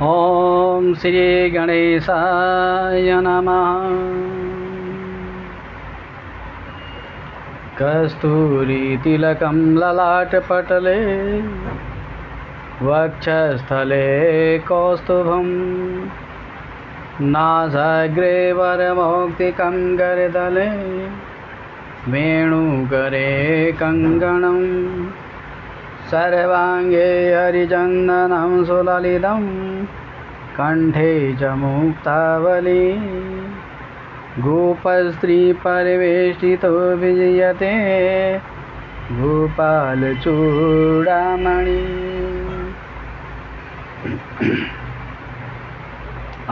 ओम श्री गणेशाय नमः। कस्तूरीतिलकं ललाटपटले वक्षस्थले कौस्तुभं नासाग्रे वरमौक्तिकं करतले वेणुकरे कङ्कणं सर्वाङ्गे हरिचन्दनं सुललितं कण्ठे च मुक्तावली गोपस्त्रीपरिवेष्टितो विजयते गोपालचूडामणि।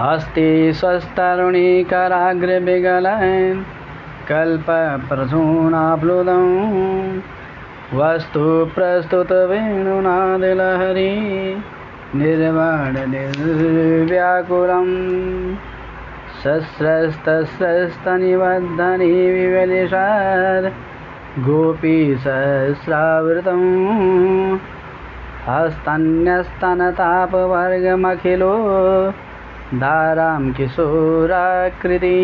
अस्ति स्वस्तरुणीकराग्रविगलन् कल्पप्रसूनाप्लुतं वस्तु प्रस्तुतवेणुनादलहरी निर्वाणनिर्व्याकुलम् सस्रस्तस्रस्तनिबद्धनि विवलिशात् गोपीसहस्रावृतं हस्तन्यस्तनतापवर्गमखिलो धारां किशोराकृति।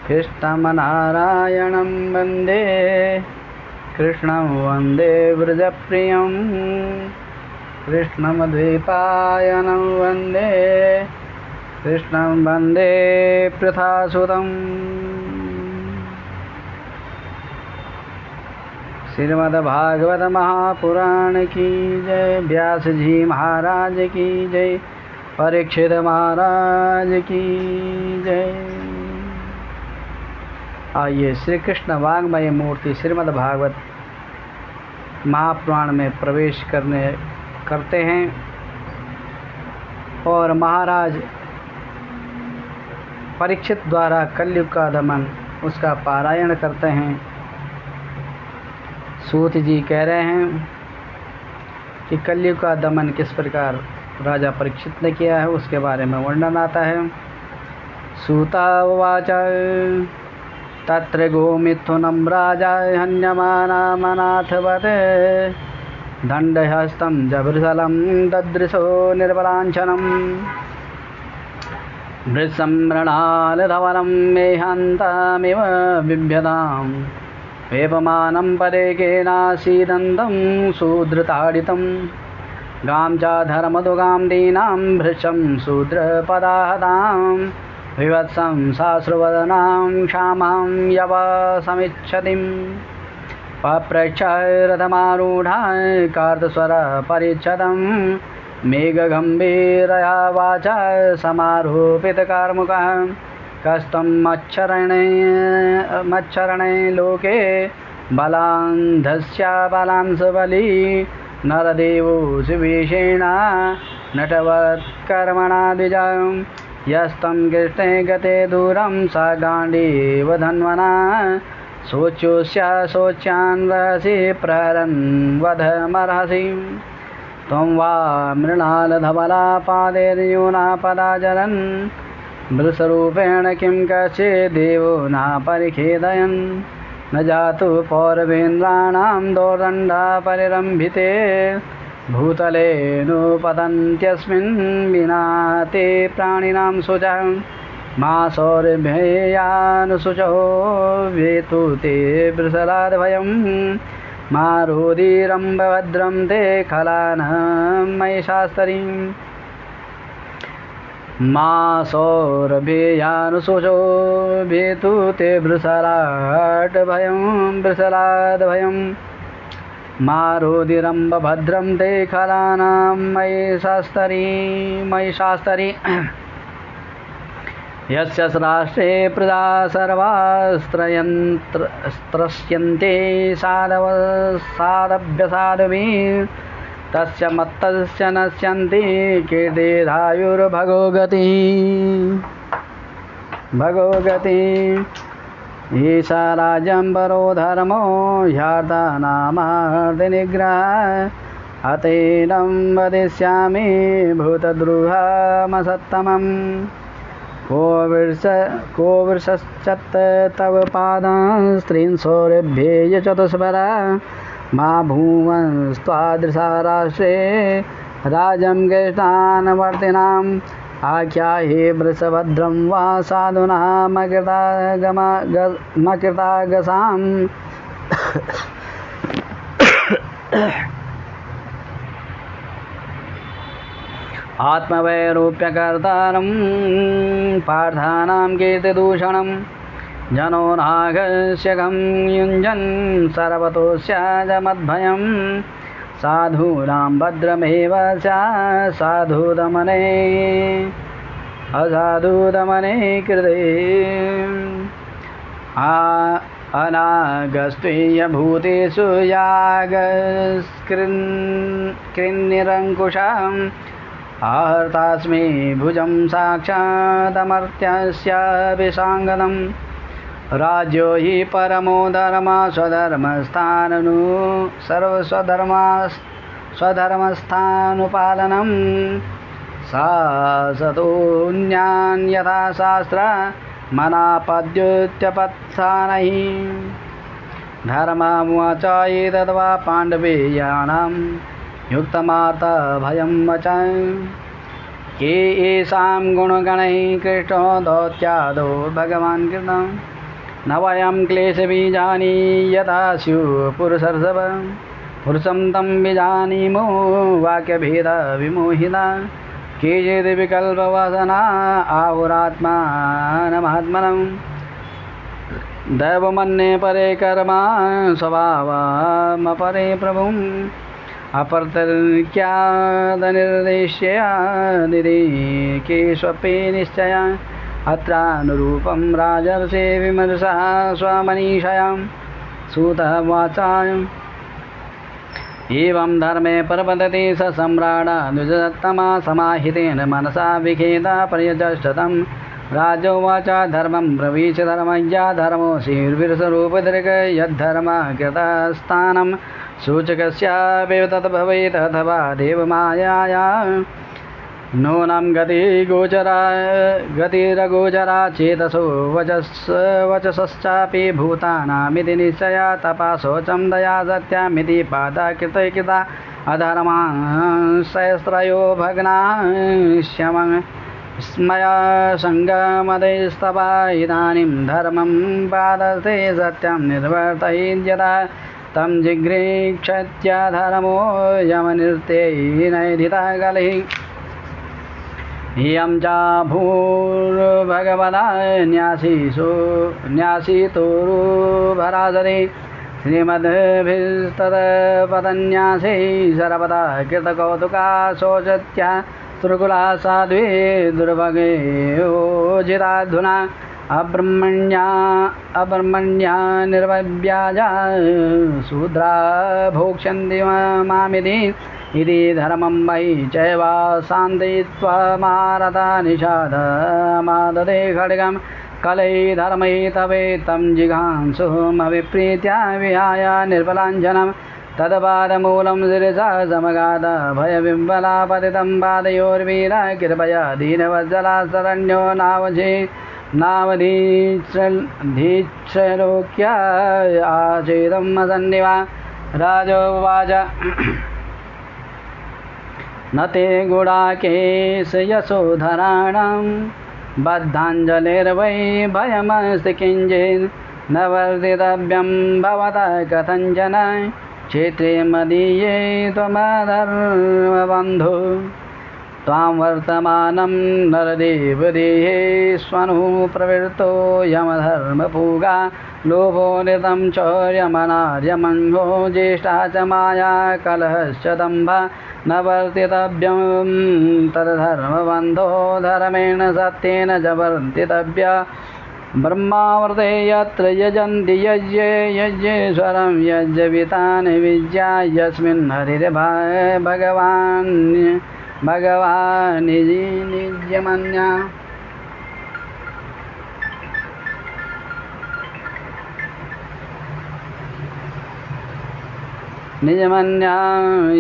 कृष्णमनारायणं वन्दे कृष्णं वन्दे व्रजप्रियं कृष्णमद्वैपायनं वन्दे कृष्णं वन्दे पृथासुतं। श्रीमद्भागवत महापुराण की जय। व्यास जी महाराज की जय। परीक्षित महाराज की जय। आइए श्री कृष्ण वाङ्मय मूर्ति श्रीमद्भागवत महापुराण में प्रवेश करते हैं और महाराज परीक्षित द्वारा कलयुग का दमन उसका पारायण करते हैं। सूत जी कह रहे हैं कि कलयुग का दमन किस प्रकार राजा परीक्षित ने किया है उसके बारे में वर्णन आता है। सूतावाच तत्र गोमिथुनं राजा हन्यमानामनाथवत् दण्डहस्तं जभृसलं ददृशो निर्बलाञ्छनं मृत्सम्मृणालधवलं मेहान्तमिव बिभ्यतां वेपमानं परेकेनासीदन्तं सुधृताडितं गां च धर्मदुगां दीनां भृशं शूद्रपदाहतां विवत्सं साश्रुवदनां क्षामां यवसमिच्छतिं पप्रच्छ रथमारूढां कार्तस्वरपरिच्छदं मेघगम्भीरया वाचा समारोपितकार्मुकः कस्तं मच्छरणे लोके बलान्धस्या बलांसबली नरदेवो शिवेशेण नटवत्कर्मणा द्विजं यस्तं कृष्णे गते दूरं सा गाण्डीव धन्वना शोच्योऽस्य शोच्यान् रहसि प्रहरन् वधमर्हसि त्वं वा मृणालधवला पादैर्यूना पदाचरन् वृषरूपेण किं कश्चिदेवो न परिखेदयन् न जातु पौरवेन्द्राणां दोर्दण्डा परिरम्भिते भूतले नोपतन्त्यस्मिन् विना ते प्राणिनां शुचः मा सौरभ्ययानुशुचो वेतु ते वृषलाद्भयं मा रोदीरम्भभद्रं ते खलानं महिषास्तरीं मा सौरभ्ययानुशुचो वेतु ते वृषलाद्भयं मा रोदिरम्भभद्रं ते खलानां महिषास्तरी यस्य राष्ट्रे प्रजा सर्वास्त्रयन्त्रस्यन्ते साधव्यसाधुभिः तस्य मत्तस्य नश्यन्ति कीर्तिधायुर्भगो गतिः ईशा राज्यं परो धर्मो ह्यार्दानामार्दिनिग्रह अतेनं वदिष्यामि भूतद्रुहमसत्तमम् को वृषश्चत्त तव पादां स्त्रीन् सौरभ्येय चतुष्परा मा भूवस्त्वादृशा राष्ट्रे राजं ज्येष्ठानवर्तिनाम् आख्याहि वृषभद्रं वा साधूनामकृतागसाम् आत्मवैरूप्यकर्तारं पार्थानां कीर्तिदूषणं जनो नागस्यकं युञ्जन् सर्वतोऽस्याजमद्भयं साधूनां भद्रमेव स्यात् साधुदमने असाधुदमने कृते अनागस्त्वीयभूतेषु यागस्कृन्निरङ्कुशम् आहर्तास्मि भुजं साक्षादमर्त्यस्याभिषाङ्गनं राज्यो हि परमो धर्मा स्वधर्मस्थाननु स्वधर्मस्थानुपालनं शासतोऽन्यान् यथा शास्त्र मनापद्युत्यपत्सानैः धर्ममुवाचैतद्वा पाण्डवेयानां युक्तमार्तभयं वच ये येषां गुणगणैः कृष्णो दौत्यादो भगवान् कृतं न वयं क्लेशबीजानि यथा स्युः पुरुषर्षभ पुरुषं तं विजानीमो वाक्यभेदविमोहिता केचिद् विकल्पवसना आहुरात्मानमात्मनं दैवमन्ये परे कर्मा स्वभावमपरे प्रभुम् अपरतर्क्यादनिर्देश्यादिकेष्वपि निश्चय अत्रानुरूपं राजर्षे विमर्शः स्वमनीषयां सूतः वाचाय एवं धर्मे प्रपतति स सम्राडानुजतमा समाहितेन मनसा विखेदा पर्यचष्टतं राजोवाच धर्मं ब्रवीच धर्मज्ञा धर्मोऽसीर्विरसरूपदृक् यद्धर्मकृतस्थानं सूचकस्यापि तद् भवेत् अथवा देवमायाया नूनं गतिरगोचरा चेतसो वचसश्चापि भूतानामिति निश्चया तपा शौचं दया सत्यामिति पादा कृतकृता अधर्मांशयस्त्रयो भग्ना स्मया सङ्गमदैस्तवा इदानीं धर्मं पादते सत्यं निर्वर्तयित्यथा तं जिघ्रेक्षत्य धर्मो यमनिर्तेनैधिता गलिः इयं च भूर्भगवदा न्यासीतोरुभरासरे श्रीमद्भिस्तत्पदन्यासे सर्वदा कृतकौतुका शोचत्या त्रिकुला साध्वे दुर्भगे ओजिताधुना अब्रह्मण्या निर्व्याजा शूद्रा भोक्ष्यन्ति मामिति इति धर्मं मयि चैवा शान्तयित्वा निषादमाददे खड्गं कलै धर्मै तवेत्तं जिघांसुमभिप्रीत्या विहाय निर्बलाञ्जनं तद्पादमूलं शिरसा समगाद भयविह्वलापतितं पादयोर्वीरा कृपया दीनवत्सला शरण्यो नावधीच्छलोक्या आचेदं असन्निवा राजोवाच न ते गुडाकेश यशोधराणां बद्धाञ्जलिर्वै भयमस्ति किञ्चित् न वर्धितव्यं भवतः कथञ्चन क्षेत्रे मदीये त्वमधर्मबन्धो त्वां वर्तमानं नरदेवदेहे स्वनु प्रवृत्तो यमधर्मपूगा लोभो नितं चौर्यमनार्यमङ्गो ज्येष्ठा च माया कलहश्च दम्भ न वर्तितव्यं तद्धर्मबन्धो धर्मेण सत्येन च वर्तितव्या ब्रह्मावर्ते यत्र यजन्ति यज्ञे यज्ञेश्वरं यज्ञवितानि विद्या यस्मिन् हरिर्भगवान् निजमन्या निजमन्या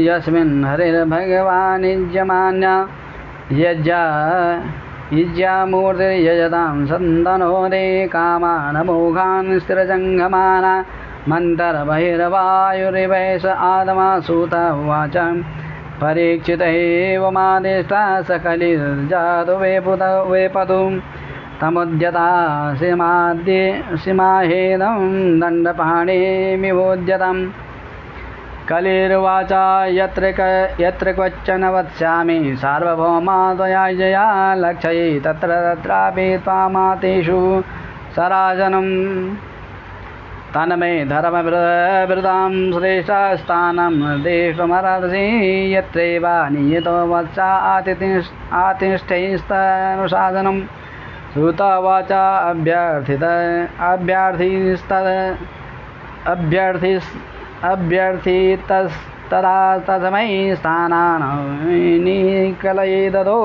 यस्मिन् हरिर्भगवान् निजमान्या यज्ञामूर्तिर्यजतां सन्तनोदे कामान् मोघान् स्थिरजङ्गमाना मन्तर्बहिर्वायुरिवैष आदमासूत उवाच परीक्षितैवमादिष्टा सकलिर्जातु वेपतु तमुद्यता सीमाहेदं दण्डपाणिमिवोद्यतम् कलिर्वाच यत्र क्वचन वत्स्यामि सार्वभौमा त्वया जया लक्ष्यै तत्र तत्रापि त्वामातेषु सराजनं तन्मे धर्मवृतां श्रेष्ठस्थानं देष्टुमर्हसि यत्रैव नियतो वत्सा आतिष्ठैस्तनुशासनम् श्रुतवाच अभ्यर्थितस्तदा तस्मै स्थानानि ददौ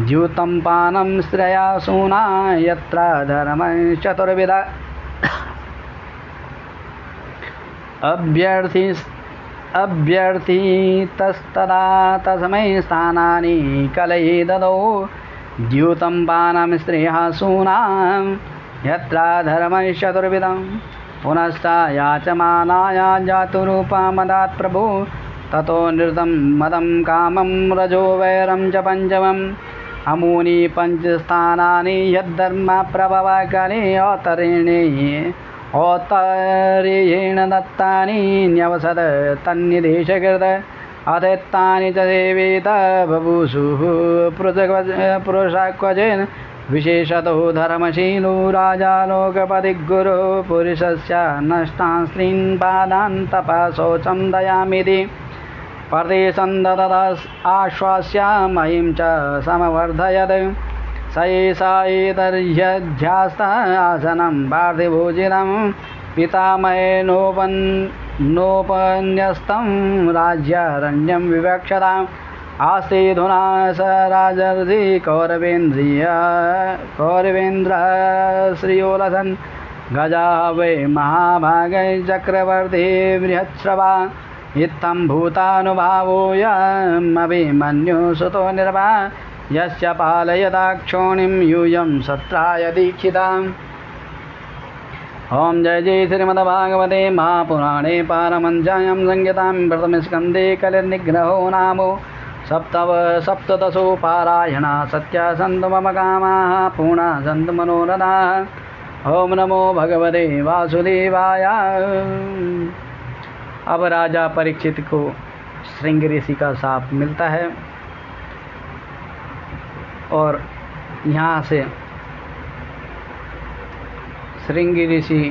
द्यूतं पानं स्त्रिया सूना यत्र धर्मश्चतुर्विधा अभ्यर्थितस्तदा तस्मै स्थानानि ददौ द्यूतं पानं स्त्रियः सूनां यत्र धर्मश्चतुर्विधम् पुनश्च याचमानाया जातुरूपा मदात् प्रभु ततो नृतं मदं कामं रजो वैरं च पञ्चमम् अमूनि पञ्चस्थानानि यद्धर्मप्रभवकाले औत्तरेयेण दत्तानि न्यवसद तन्निदेशकृत अथेत्तानि च सेवेत बभूषुः पुरुषक्वचेन विशेषतो धर्मशीलो राजा लोकपतिगुरो पुरुषस्य नष्टान् स्त्रीन् पादान् तपशौचं दयामिति प्रतिसन्ददत आश्वास्य महिं च समवर्धयत् स एषा एतर्ह्यध्यास्त आसनं पार्थिभोजिनं पितामहेनोपन्यस्तं राज्यारण्यं विवक्षताम् आस्तेधुना स राजर्षि कौरवेन्द्र श्रियोलसन् गजा वै महाभागै चक्रवर्ती बृहच्छ्रवा इत्थं भूतानुभावोऽयमभिमन्युसुतो निर्वा यस्य पालयदाक्षोणीं यूयं सत्राय दीक्षिताम्। ओम जय जय श्रीमद्भागवते महापुराणे पारमहंस्यां संहितां प्रथमस्कन्धे कलिर्निग्रहो नामो सप्तदशो पारायणा सत्या सन्तु मम कामाः पूर्णा सन्तु मनोरथाः। ओम नमो भगवते वासुदेवाय। अब राजा परीक्षित को श्रृंग ऋषि का शाप मिलता है और यहाँ से श्रृंग ऋषि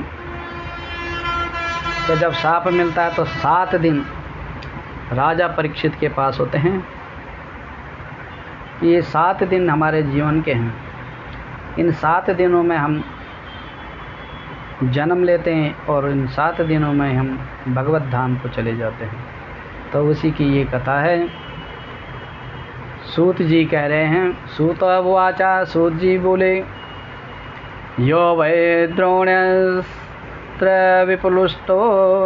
को जब शाप मिलता है तो 7 दिन राजा परीक्षित के पास होते हैं। ये 7 दिन हमारे जीवन के हैं। इन 7 दिनों में हम जन्म लेते हैं और इन 7 दिनों में हम भगवत धाम को चले जाते हैं। तो उसी की ये कथा है। सूत जी कह रहे हैं, सूत उवाचा, सूत जी बोले, यो वै द्रोण्यस्त्र विपुलुष्टो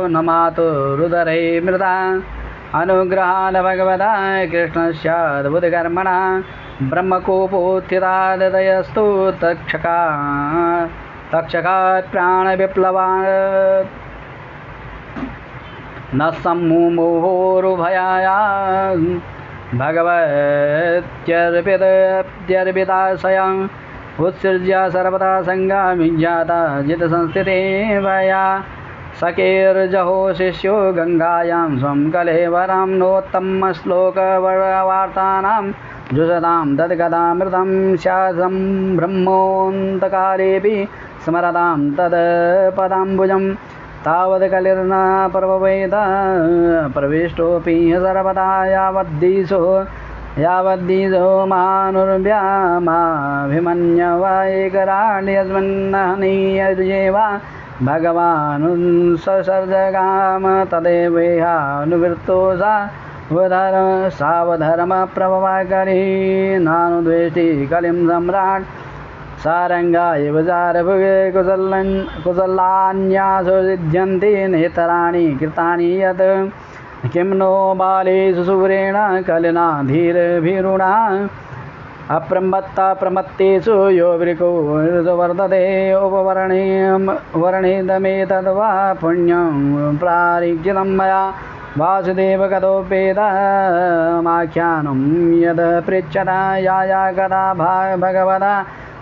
न मातुरुदरे मृदा अनुग्रहान् भगवता कृष्णस्याद्भुतकर्मणा ब्रह्मकोपोत्थितादयस्तु तक्षकात् प्राणविप्लवात् न सम्मुमोहोरुभयाया भगवत्यर्पिताशयं उत्सृज्य सर्वदा संगामिज्ञाता जितसंस्थिते वया सकेर्जहो शिष्यो गंगायां स्वं कलेवरं नोत्तमश्लोकवार्तानां जुषतां तद्गदामृतं स्यादं ब्रह्मोऽन्तकालेऽपि स्मरतां तत्पदाम्बुजं तावद् कलिर्न प्रभवेद प्रविष्टोऽपि सर्वदा यावद्दीशो मानुर्व्यामाभिमन्यवैकराण्यस्मन्नहनीयजेव भगवान् ससर्जगाम तदेवेहानुवृत्तो सावधर्मप्रभवाकरी नानुद्वेष्टि कलिं सम्राट् सारंगा एव जारभुगे कुशलान्यासु सिद्ध्यन्ति नेतराणि कृतानि यत् किं नो बालेषु सुरेण कलिना धीरभिरुणा अप्रमत्ता प्रमत्तेषु यो वृको वर्तते उपवर्णितमेतद्वा पुण्यं प्रारीक्षितं मया वासुदेव कथोपेतमाख्यानं यद् पृच्छता या कथा भगवता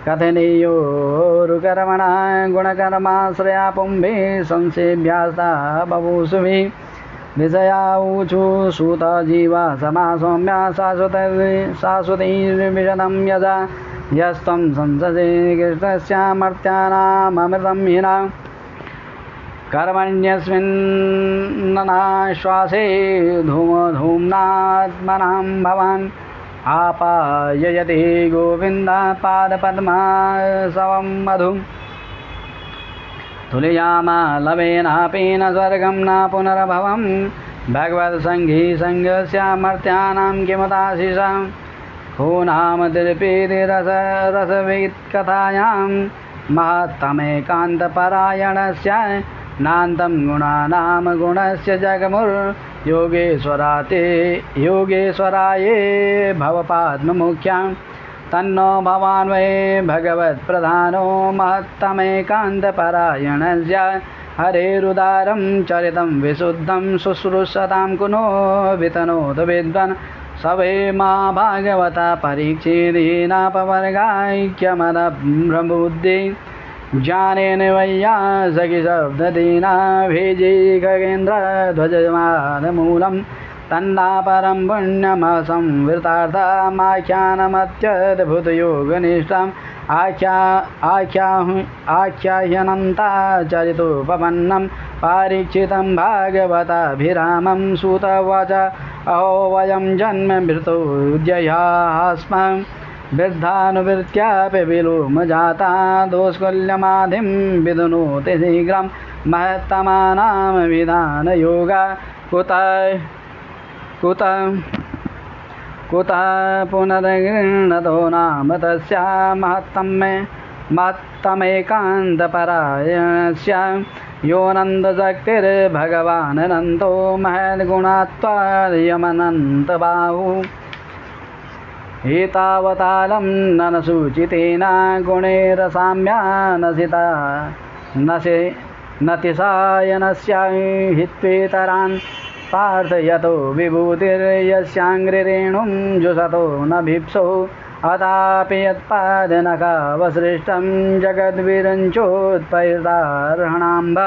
कथनीयोरुकर्मणा गुणकर्माश्रया पुंभे संसेभ्यास्ता बभूषुभिः विषयाऊचु सूत जीवा समासौम्या शाश्वतैर्विशदं यजा यस्त्वं संसदे कृष्णस्यामर्त्यानाममृतं हिना कर्मण्यस्मिन्ननाश्वासे धूम्नात्मनां भवान् आपाययते गोविन्दपादपद्मासवं मधु तुलयामालवेनापि न स्वर्गं न पुनर्भवं भगवत्सङ्गी सङ्गस्यामर्त्यानां किमुदाशिषा को नाम तिरुपीति रसवित्कथायां महत्तमेकान्तपरायणस्य नान्तं गुणानां गुणस्य जगमुर्योगेश्वराये भवपाद्ममुख्यां तन्नो भवान् वै भगवत्प्रधानो महत्तमेकान्तपरायणस्य हरेरुदारं चरितं विशुद्धं शुश्रूषतां कुनो वितनोद विद्वान् स वै मा भागवता परीक्षेदीनापवर्गाख्यमदब्रह्मबुद्धि ज्ञानेन वैयासखिशब्ददीना भेजे खगेन्द्रध्वजमानमूलं तन्नापरं पुण्यमसंवृतार्थमाख्यानमत्यद्भुतयोगनिष्ठम् आख्याह्यनन्ता चरितोपपन्नं पारीक्षितं भागवताभिरामं सूतवाच अहो वयं जन्मभृतो जयाः स्म वृद्धानुवृत्त्यापि विलोमजाता दोष्कुल्यमाधिं विदुनोति शीघ्रं महत्तमानां विधानयोगा कुतः पुनर्गृह्णतो नाम तस्या महत्तमेकान्तपरायणस्य यो नन्दशक्तिर्भगवानन्तो महद्गुणात्वायमनन्तबाहु एतावतालं ननसूचितेन गुणैरसाम्यानसितानतिसायनस्य हित्वेतरान् पार्थयतो विभूतिर्यस्याङ्घ्रिरेणुं जुषतो न भीप्सो अथापि यत्पादनखावसृष्टं जगद्विरञ्चोत्पैतार्हणाम्ब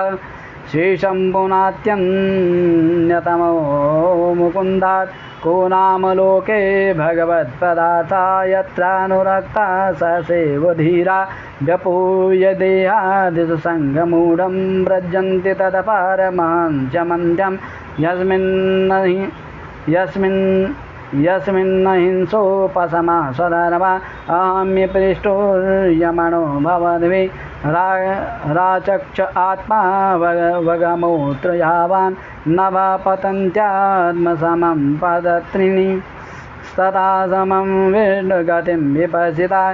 श्रीशम्भुनात्यन्यतमो मुकुन्दात् को नाम लोके भगवत्पदार्था यत्रानुरक्ता स सेवधीरा व्यपूय देहादिसङ्गमूढं व्रजन्ति तदपारमाञ्चमन्त्यं यस्मिन्नहिंसोपशमा स्वधर्मा अहम्यपृष्टोर्यमणो भवद्वि राचक्ष आत्मा वगमोत्र यावान् न वा पतन्त्यात्मसमं पदत्रिणी तथा समं विष्णुगतिं विपश्चिता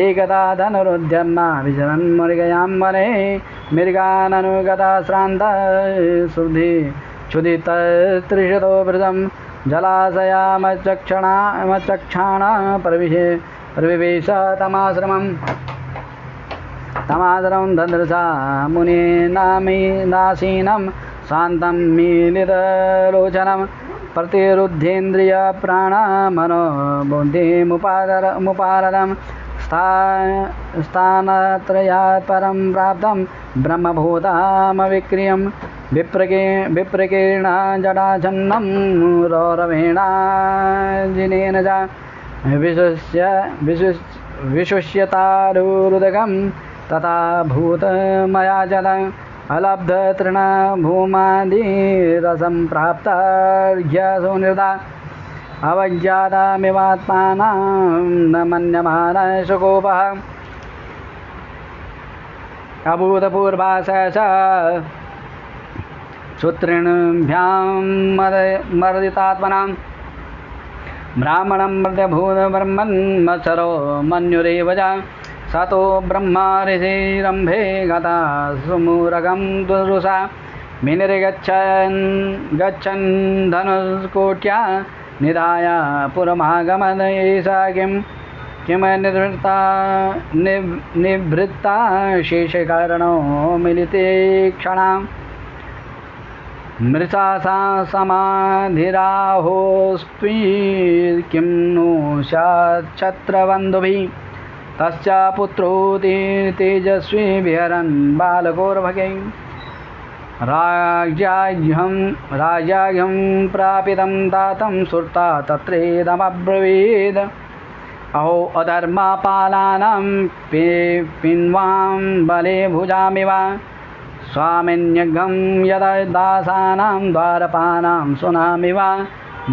एकदा धनुरुद्यम्मा विचरन् मृगयां वने मृगाननुगता श्रान्ता शुद्धि क्षुधितत्रिशतो वृतं जलाशयामचक्षाणा प्रविवेश तमाश्रमं ददृशा मुनिनासीनं शान्तं मीलितलोचनं प्रतिरुद्धेन्द्रियप्राणमनोबुद्धिमुपारदं स्थानत्रयात् परं प्राप्तं ब्रह्मभूतामविक्रियं विप्रकीर्णा जडाछन्नं रौरवेणाजिनेन च विशुष्यतारुदकं तथा भूतमया जलं अलब्धतृणभूमादिरसं प्राप्तार्घ्यसुनिर्दा अवज्ञातामिवात्मानं न मन्यमान शुकोपः अभूतपूर्वाशा सूत्रिणभ्यां मर्दितात्मनां ब्राह्मणं मर्त्यभूतब्रह्मन्मत्सरो मन्युरेव च सतो ब्रह्मा ऋषिरम्भे गता सुमूरगं दुरुषा गच्छन् धनुष्कोट्या निधाय पुरमागमन एषा किं किम निवृत्ता शेषकारणो मिलिते क्षणां मृषा सा समाधिराहोस्त्वी किं नु स्यात् क्षत्रबन्धुभिः तस्य पुत्रो तेजस्वी विहरन् बालकोर्भगे राज्याह्यं प्रापितं दातं सुरता तत्रेदमब्रवीद अहो अधर्मपालानां पिन्वां बले भुजामिव स्वामिन्यघं यदा दासानां द्वारपानां सुनामिव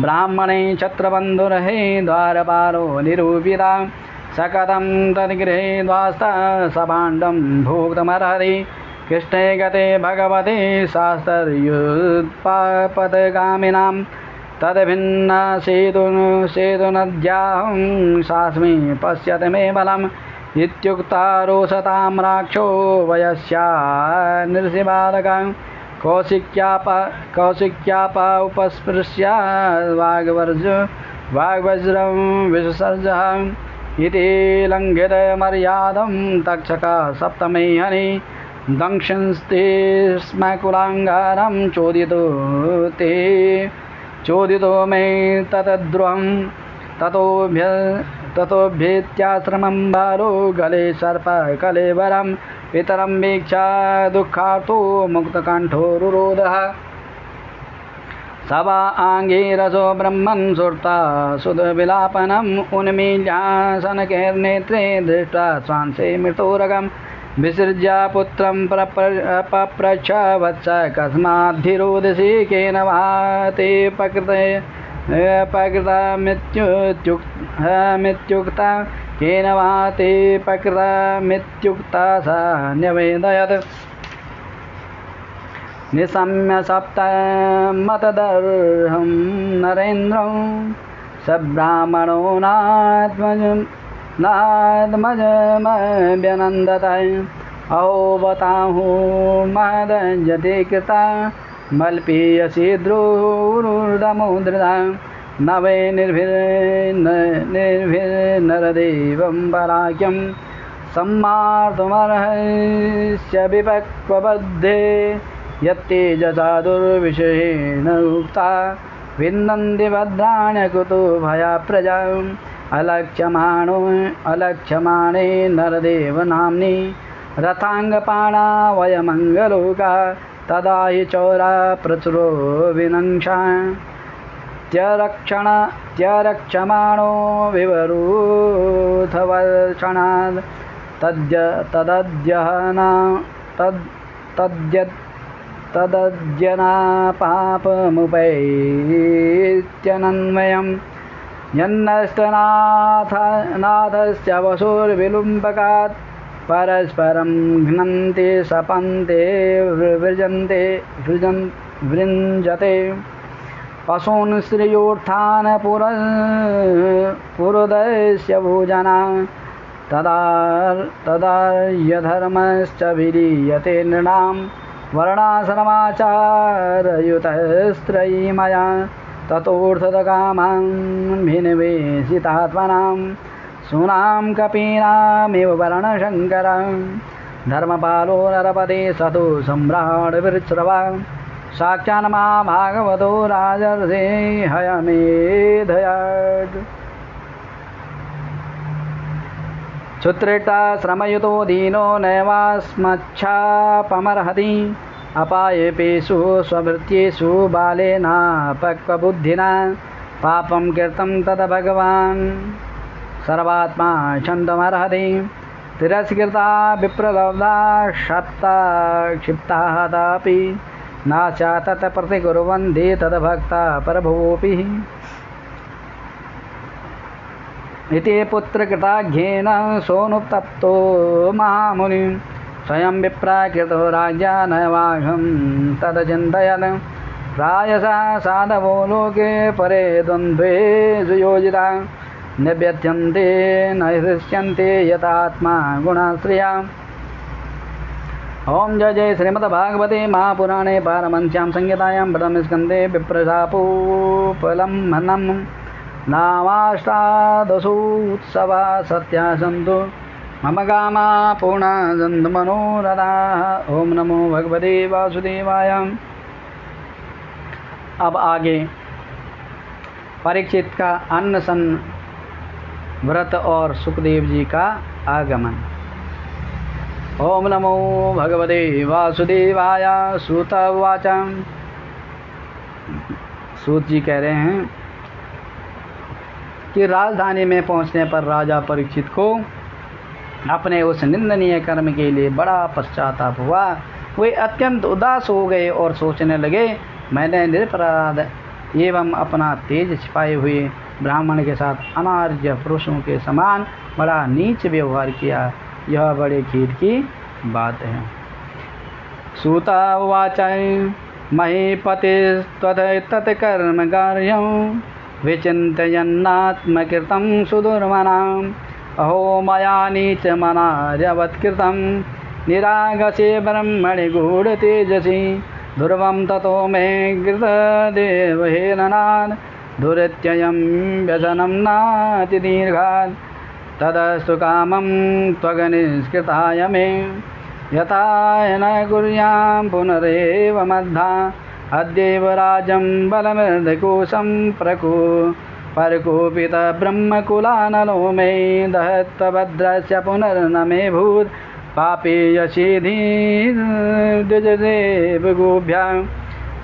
ब्राह्मणे छत्रबन्धुर्हे द्वारपालो निरूपिता सकतं तद्गृहे द्वास्ता सभाण्डं भोक्तमर्हति कृष्णे गते भगवते शास्त्रयुत्पदगामिनां तद्भिन्ना सेतुनद्याहं सास्मि पश्यति मे बलम् इत्युक्ता रोषतां राक्षो वयस्या नृसिंहबालकं कौशिक्याप उपस्पृश्य वाग्वज्रं विससर्जः इति लङ्घित मर्यादं तक्षका सप्तमे हनि दंशन्स्ते स्म कुलाङ्गारं चोदितो मे ततद्रुहं ततोभ्येत्याश्रमं बालो गले सर्प कलेवरं पितरं वीक्षा दुःखार्तो मुक्तकण्ठो रुरोधः सवा आङ्गिरसो ब्रह्मन् सुरता सुधविलापनम् उन्मील्यासनकैर्नेत्रे दृष्ट्वा स्वांसे मृतोरगं विसृज्य पुत्रं पप्रच्छ वत्स कस्माद्धिरोदसी केन वा ते पकृतमित्युक्ता केन वा ते पकृतमित्युक्ता सा न्यवेदयत् निशम्य सप्तमतदर्हं नरेन्द्रं सब्राह्मणो नात्मजमभ्यनन्दत अहो बताहु महदञ्जते कृता मल्पीयसि द्रुरुर्दमुद्रदा न वै निर्भिर्नरदेवं पराख्यं सम्मार्तुमर्हस्य विपक्वबद्धे यत्तेजसा दुर्विषयेण उक्ता विन्दन्ति भद्राण्य कुतो भया प्रजाम् अलक्ष्यमाणे नरदेव नाम्नि रथाङ्गपाणा वयमङ्गलोका तदा हि चौरा प्रचुरो विनङ्क्षा त्यरक्षमाणो विवरूथवर्षणात् तदद्यना पापमुपैत्यनन्वयं यन्नष्टनाथस्य वसुर्विलुम्बकात् परस्परं घ्नन्ति सपन्ते वृञ्जते पशून् श्रियोत्थान पुरोदयस्य भोजना तदार्यधर्मश्च विलीयते नृणां वर्णाश्रमाचारयुतस्त्रयीमया ततोऽर्थकामां भिनिवेशितात्मनां सूनां कपीनामिव वर्णशङ्करं धर्मपालो नरपते सतो सम्राट् विश्रवा साक्षान् महाभागवतो राजर्षे हयमेधयात् क्षुत्रेटा श्रमयुतो दीनो नैवास्मच्छापमर्हति अपायेषु स्वभृत्येषु बालेनापक्वबुद्धिना पापं कृतं तद भगवान् सर्वात्मा छन्दमर्हति तिरस्कृता विप्रलब्धा क्षिप्ता क्षिप्ताहतापि नाचा तत् प्रतिकुर्वन्ति तद्भक्ता परभुवोऽपि इति पुत्रकृताघ्येन सोऽनुतप्तो महामुनिं स्वयं विप्राकृतो राज्ञा नैवाहं तदचिन्तयन् प्रायशः साधवो लोके परे द्वन्द्वे सुयोजिता निव्यथ्यन्ते न हृष्यन्ते यथात्मा गुणाश्रिया। ओम जय जय श्रीमद्भागवते महापुराणे पारमहंस्यां संहितायां प्रथमस्कन्धे विप्रशापोपलम्भनं नामाष्टादशोत्सवा सत्या सन्तु मम कामा पूर्णा सन्तु मनोरथाः। ओम नमो भगवते वासुदेवाय। अब आगे परीक्षित का अन्नसन व्रत और सुखदेव जी का आगमन। ओम नमो भगवते वासुदेवाय। सूत उवाच। सूत जी कह रहे हैं कि राजधानी में पहुंचने पर राजा परीक्षित को अपने उस निंदनीय कर्म के लिए बड़ा पश्चाताप हुआ। वे अत्यंत उदास हो गए और सोचने लगे, मैंने निरपराध एवं अपना तेज छिपाए हुए ब्राह्मण के साथ अनार्य पुरुषों के समान बड़ा नीच व्यवहार किया। यह बड़े खेद की बात है। सूत उवाच। महीपतिस्त्वत्तत्कर्म कार्यं विचिन्तयन्नात्मकृतं सुदुर्मनाम्। अहो मया नीचमनार्यवत्कृतं निरागसे ब्रह्मणि गूढतेजसि। ध्रुवं ततो मे गृतदेवहेलनात् दुरित्ययं व्यसनं नातिदीर्घात्। तदस्तु कामं त्वगनिष्कृताय मे यथा न कुर्यां पुनरेव मद्धा। अद्यैव राजं बलमर्दकोशं परकोपित ब्रह्मकुलानलो मे दहत्वभद्रस्य पुनर्न मे भूत्। पापेयसीधीर्द्विजदेव गोभ्यां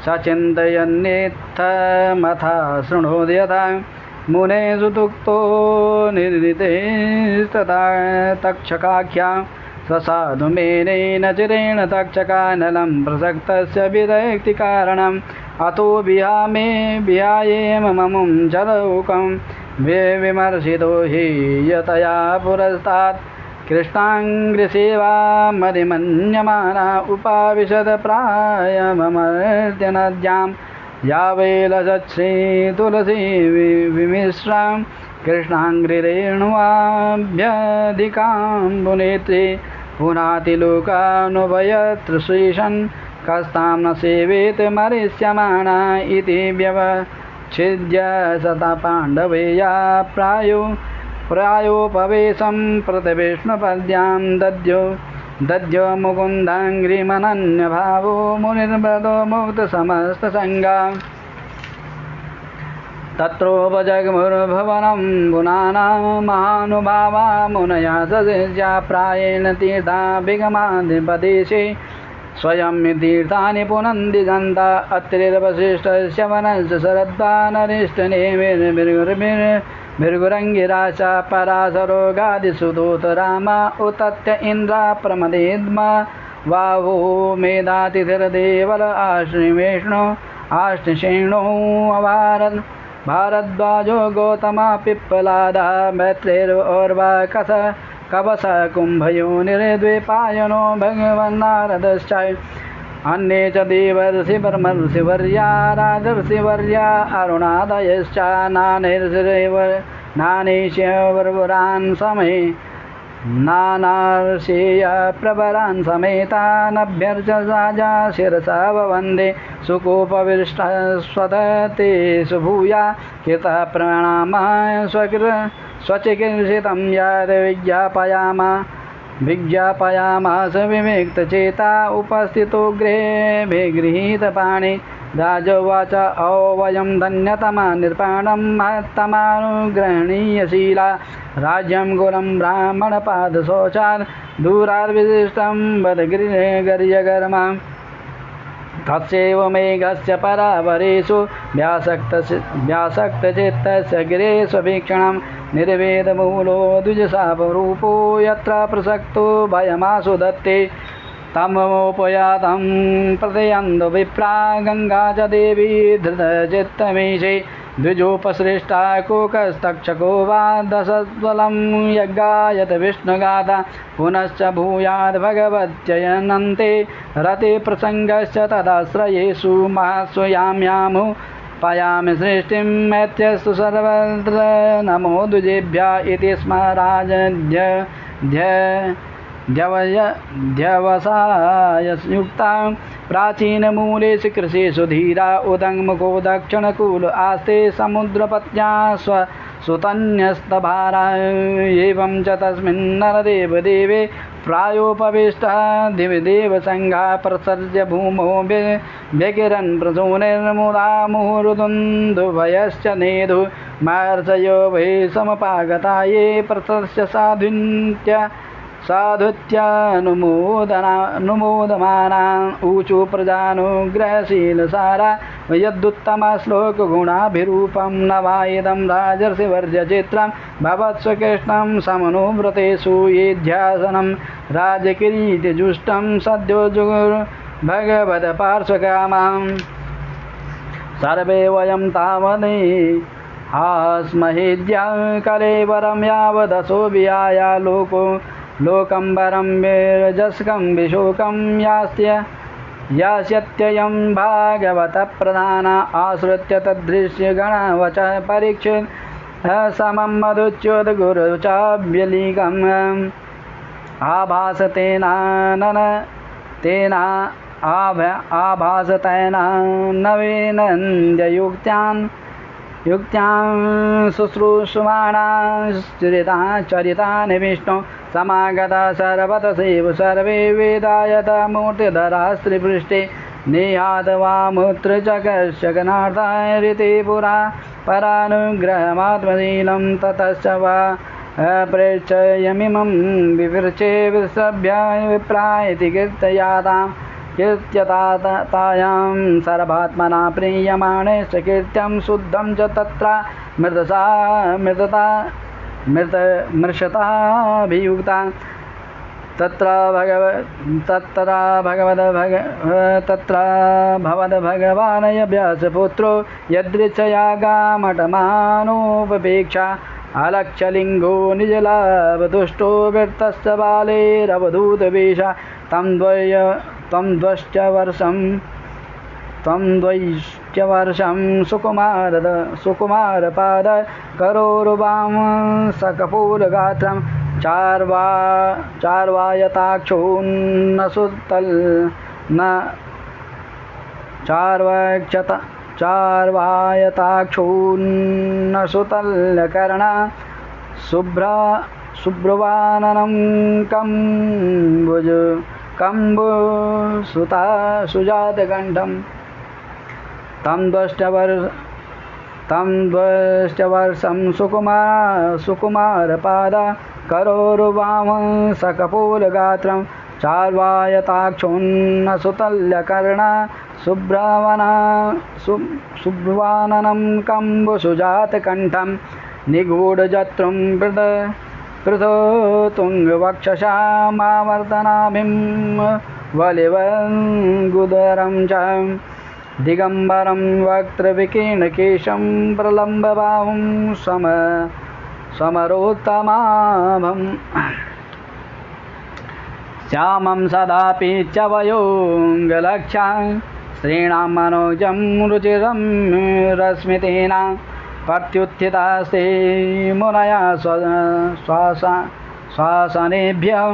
सचिन्तयन्नेत्थमथा शृणोद्यथा। मुने सुतुक्तो निर्णितेस्तथा तक्षकाख्या ससाधु मेनेन चिरेण तक्षकानलं प्रसक्तस्य विरक्तिकारणम्। अतो विहाये ममं जलौकं विमर्शितो हि यतया पुरस्तात्। कृष्णाङ्घ्रिसेवा मदिमन्यमाना उपाविशद प्राय ममर्त्य नद्यां। यावैलसच्छ्री तुलसी विमिश्रां कृष्णाङ्घ्रिरेणुवाभ्यधिकाम्बुनेत्री। पुनातिलोकानुभयत्र श्रीशन् कस्तां न सेवेत मरिष्यमाणा इति व्यवच्छिद्य सता पाण्डवेया प्रायोपवेशं प्रतिविष्णुपद्यां दद्यो मुकुन्दाङ्घ्रिमनन्यभावो मुनिर्व्रतो मुक्तसमस्तसङ्गा। तत्रोपजग्मुर्भुवनं गुणानां महानुभावा मुनयः सशिष्या प्रायेण तीर्थाभिगमादिपदेशे। स्वयं तीर्थानि पुनन्ति गन्ता अत्रिवशिष्ठस्य वनस्य शरद्वानरिष्टनेमिर्भृगुरङ्गिराशा पराशरो गादिसुदूत रामा उतत्य इन्द्रा प्रमदेद्मा। वावो मेधातिथिर्देवल आश्रिवेष्णो आश्निषेणो अवारन्। भारद्वाजो गौतमा पिप्पलादा मैत्रेर्वा कवस कुम्भयोनिर्द्वैपायनो भगवन्नारदश्च। अन्ये च देवर्षि ब्रह्मर्षिवर्या राजर्षिवर्या अरुणादयश्च। नानैश्वर्वरान् समये नानार्षेय प्रवरान् समेतानभ्यर्च राजा शिरसा वन्दे। सुकोपविष्टस्वदते सुभूया कृतः प्रणामाय स्वचिकीर्षितं यद् विज्ञापयामास विविक्तचेता उपस्थितो गृहे गृहीतपाणि। राजोवाच वयं धन्यतमा निर्पाणं महत्तमानुग्रहणीयशीला। राज्यं गुरं ब्राह्मणपादशौचात् दूराद्विशिष्टं वदगिरिगर्यगर्मा। तस्यैव मेघस्य परावरेषु व्यासक्तचित्तस्य गिरेषु वीक्षणं। निर्वेदमूलो द्विजशापरूपो यत्र प्रसक्तो भयमाशु दत्ते। तमोपयातं प्रथयन्तो विप्रा गङ्गा च देवी धृतचित्तमीशे। द्विजोपसृष्टा कोकस्तक्षको वा दशज्वलं यज्ञायत विष्णुगाथा। पुनश्च भूयाद् भगवत्ययनन्ते रते प्रसङ्गश्च तदाश्रयेषु महस्वयाम्यामु पयामि सृष्टिं मैत्यस्तु सर्वत्र नमो द्विजेभ्यः इति स्म राजन्ध्यवसाययुक्ता। प्राचीनमूलेषु कृषिषु धीरा उदङ्मुखो दक्षिणकूल आस्ते समुद्रपत्न्या सुतन्यस्तभारा एवं च तस्मिन् नरदेवदेवे प्रायोपविष्टः दिव्यदेवसङ्घा प्रसर्ज्य भूमौ व्यकिरन् प्रसूनिर्मुदा मुहुर्दुन्दुभयश्च नेदु महर्षयो वै समपागता ये प्रसस्य साधुत्यानुमोदमाना ऊचु प्रजानुग्रहशीलसारा यदुत्तमा श्लोकगुणाभिरूपं न वा इदं राजर्षिवर्यचित्रं भवत्स्वकृष्णं समनुव्रतेषु येध्यासनं राजकिरीटिजुष्टं सद्यो जुगुर्भगवत्पार्श्वकामां सर्वे वयं तावने हास्महेद्या कलेवरं यावदसो विहाया लोकम्बरं विरजस्कं विशोकं यास्यत्ययं भागवतप्रधान आश्रित्य तद्दृश्यगणवचः परीक्षित् समं मधुच्युतगुरुचाभ्यलीकम् आभासतेन नवीनन्द्ययुक्त्यान् शुश्रूषमाणाश्चरितानि विष्णु समागता सर्वतसेव सर्वे वेदायत मूर्तिधरा स्त्रीपृष्ठे नेहादवामुत्र चकर्षकनार्थाय ऋते पुरा परानुग्रहमात्मशीलं ततश्च वा प्रेक्षयमिमं विवृचे विसभ्याय विप्रायति कीर्त्यतायां सर्वात्मना प्रीयमाणेश्च कीर्त्यं शुद्धं च तत्र मृषताभियुक्ता तत्र भगवद्भगवानय व्यासपुत्रो यदृच्छया गामटमानोपपेक्षा अलक्षलिङ्गो निजलाभतुष्टो व्यर्थस्य बालेरवधूतवेश तं द्वैश्चवर्षं सुकुमारपाद करोरुवां सकपूलगात्रं चार्वायताक्षोन्नसुतल्यकर्णा शुभ्रवाननं कम्बुसुता सुजातकण्ठं तं द्वष्टवर्षं सुकुमारपाद करोरुवां सकपूलगात्रं चार्वायताक्षोन्नसुतल्यकर्णा शुभ्रवाननं कम्बुसुजातकण्ठं निगूढजत्रुं पृथोतुङ्गवक्षसा मावर्तनाभिं वलिवङ्गुदरं च दिगम्बरं वक्त्रविकीर्णकेशं प्रलम्बबाहुं समरोत्तमाभं श्यामं सदापि च वयोङ्गलक्षा श्रीणां मनोजं रुचिरं रश्मितेन प्रत्युत्थितास्ते मुनया श्वासनेभ्यः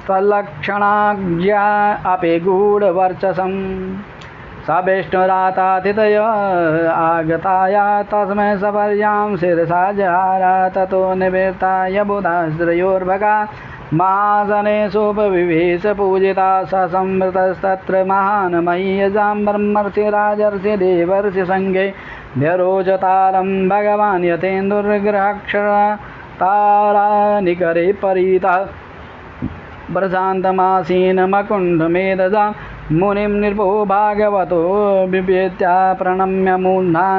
तल्लक्षणाज्ञा अपि गूढवर्चसं सविष्णुरातातिथय आगताया तस्मै सपर्यां शिरसा जहार ततो निवृत्ताय बुधाश्रयोर्भगा महासनेषुपविवेश पूजिता स संवृतस्तत्र महान् मह्यजां ब्रह्मर्षि राजर्षि देवर्षि सङ्गे व्यरोचतारं भगवान् यतेन्दुर्ग्रहाक्षरतारानिकरे परितः प्रशान्तमासीनमकुण्ठमेधजा मुनिं निर्भो भागवतो बिभेत्या प्रणम्य मूर्धा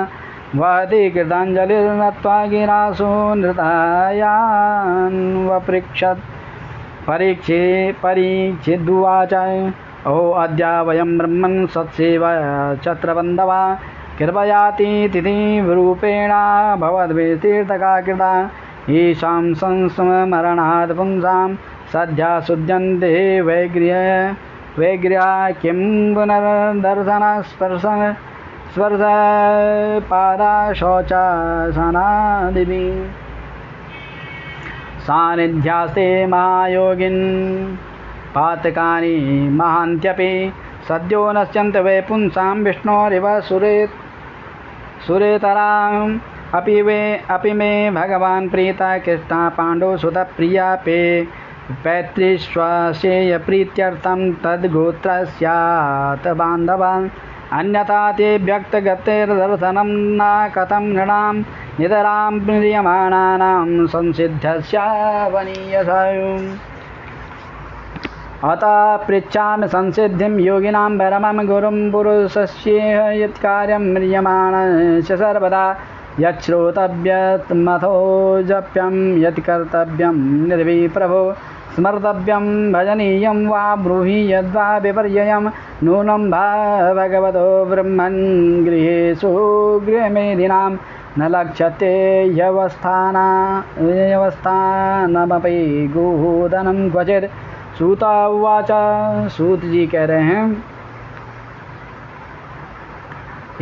वहति कृताञ्जलिर्नत्वा गिरासो नृतायान्वपृच्छत् परीक्षिद्वाच ओ अद्य वयं ब्रह्मन् सत्सेवच्छत्रबन्धवा कृपयातिथिरूपेण भवद्भिस्तीर्थका कृता ईशां संस्मरणात् पुंसां सद्या शुध्यन्ते वैग्र्या किं पुनर्दर्शनस्पर्शपादा शौचासनादिभिः सान्निध्यास्ते महायोगिन् पातकानि महान्त्यपि सद्यो नश्यन्ति वै पुंसां विष्णोरिव सुरेतराम् अपि मे भगवान् प्रीता कृष्णा पाण्डुसुतप्रिया पैतृष्वासेय प्रीत्यर्थं तद्गोत्रस्यात् बान्धवान् अन्यथा ते व्यक्तगतेर्दर्शनं न कथं नृणां नितरां प्रीयमाणानां संसिद्ध्यस्यावनीयसायुम् अतः पृच्छामि संसिद्धिं योगिनां परमं गुरुं पुरुषस्येह यत्कार्यं म्रियमाणस्य सर्वदा यच्छ्रोतव्यमथो जप्यं यत्कर्तव्यं निर्वी प्रभो स्मर्तव्यं भजनीयं वा ब्रूहि यद्वा विपर्ययं नूनं भगवतो ब्रह्मन् गृहेषु गृहमेधिनां न लक्ष्यते यवस्थानमपि गुहूदनं क्वचित्। सूता उवाच, सूत जी कह रहे हैं,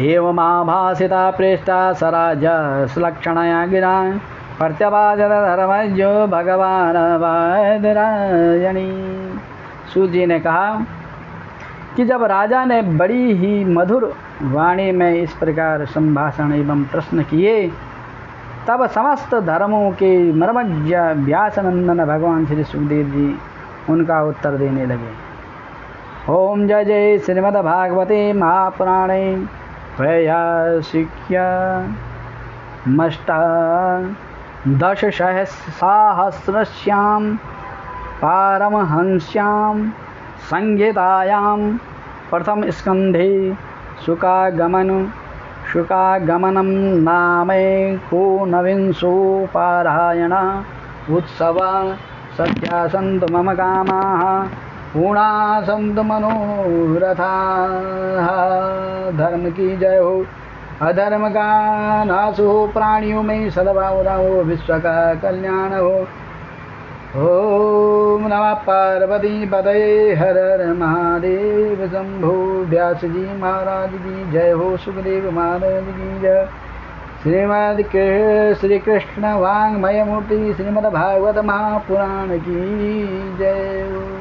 एवमाभासिता प्रेष्टा सराजसलक्षणया गिरा प्रत्यवाचत धर्मज्ञो भगवान वादरायणी। सूत जी ने कहा कि जब राजा ने बड़ी ही मधुर वाणी में इस प्रकार संभाषण एवं प्रश्न किए, तब समस्त धर्मों के मर्मज्ञ व्यासनंदन भगवान श्री सुखदेव जी उनका उत्तर देने लगे। ओम जय जय श्रीमद्भागवते महापुराणे त्रयोदशसहस्रस्यां पारमहंस्यां संहितायां प्रथम स्कन्धे शुकागमनं नामैकोनविंशोऽपारायण उत्सवा सत्या सन्तु मम कामाः पूर्णा सन्तु मनोरथाः। धर्म की जय हो, अधर्म का नाश हो, प्राणियों में सद्भाव हो, विश्व का कल्याण हो। ओम नमः पार्वती पतये हर हर महादेव शंभो। व्यास जी महाराज की जय हो, सुखदेव महाराज की जय। श्री कृष्ण वाङ्मय मूर्ति श्रीमद्भागवत महापुराण की जय।